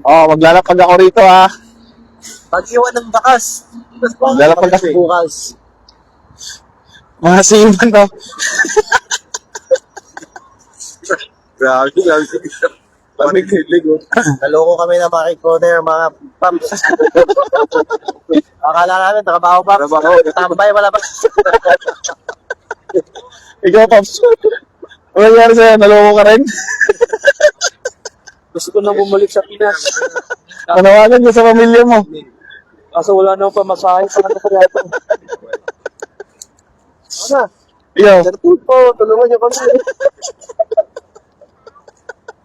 Oh, maglalapag ako rito ha. Pag-iwan ng bakas. Maglalapag ako. Bukas. Mga siman to. Grabe, grabe. Pamiglig. Naloko kami ng mga corner, mga pumps. Akala namin, trabaho pa. Tambay, wala pa. Ikaw, Pops. Ano nangyari sa'yo? Naloko ka rin? Gusto ko nang bumalik sa Pinas. Manawagan ka sa pamilya mo. Kaso wala na akong pamasahe sa ano kaya ito. Ano? Ikaw. Sartut po, tulungan niyo kami.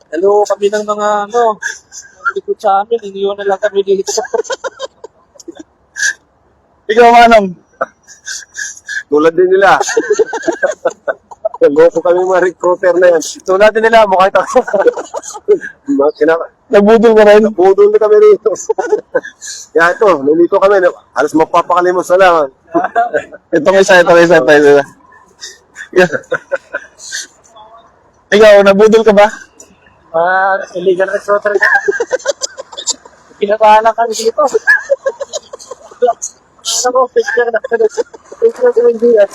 Hello, kami ng mga likod sa amin. Iniwan na lang kami dito. Ikaw, Manong. Tulad din nila. Loko kami mga recruiter na yan. Tulad din nila, mukha ito. Nagbudol ka rin. Budol na kami rito. Yan ito, nilito kami. Halos mapapakalimos na lang. Itong isa. Ikaw, nabudol ka ba? Illegal recruiter. Pinatahanan kami dito. Ano ko, picture na. Picture na hindi yan.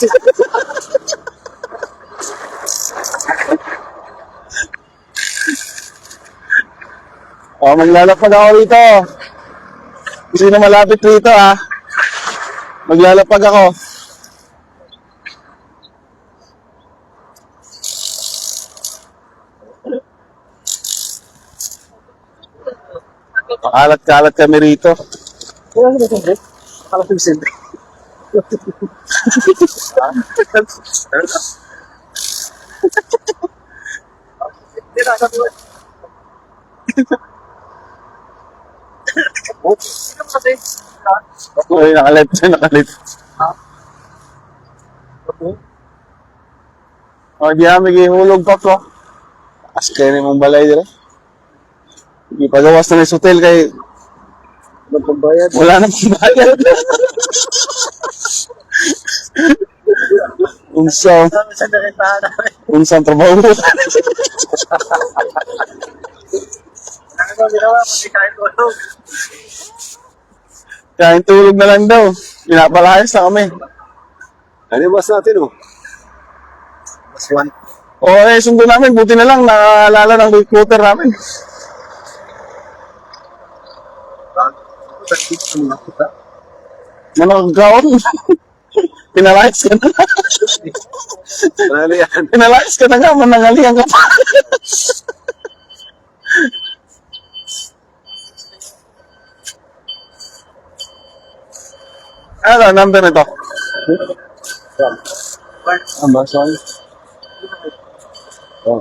Oh, maglalapag ako rito. Sino malapit rito, ha? Maglalapag ako. Pakalat-kalat kami rito. Wala na ba? Akala ko yung Uy, nakalit. Oh, di kami gihulog pa ko. Askay ni mong balay dire. Ipagawas na sa hotel kay wala na pang bayad. Unsang trabaho. Kain tulog na lang daw. Pinapalayas na kami. Ano mas natin, oh? Mas one. O sundo namin. Buti na lang nakaalala ng recruiter namin. Managkaon. Pinalayas ka na. Manalian. Pinalayas ka na nga. Manangalian ka pa. Ano, number nito? Ang baso. Oh.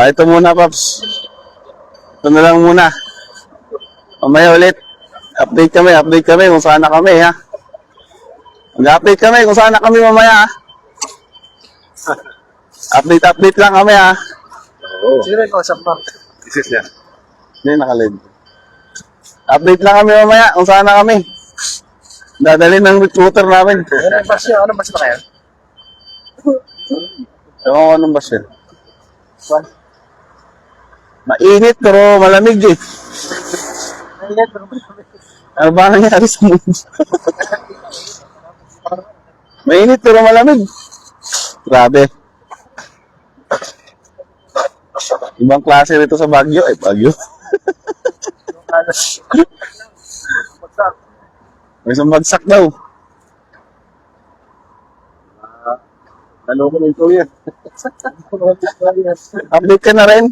Ito muna, Paps. Ito na lang muna. Mamaya ulit. Update kami kung saan na kami, ha? Mag-update kami kung saan na kami mamaya, ha? Update lang kami, ha? Sino yung kausap mo? Isis niya. Hindi, nakalid. Update lang kami mamaya kung saan na kami. Dadalhin ng recruiter namin. Ano yung bus niyo? Anong bus na kayo? Ewan ko anong bus yun. Mainit pero malamig, eh. Mainit, pero malamig. Ano ba nangyari sa mundo? Mainit pero malamig. Grabe. Ibang klase rito sa Baguio. Ay, Baguio. May isang bagsak daw. Naloko na ito yan. Update ka na rin.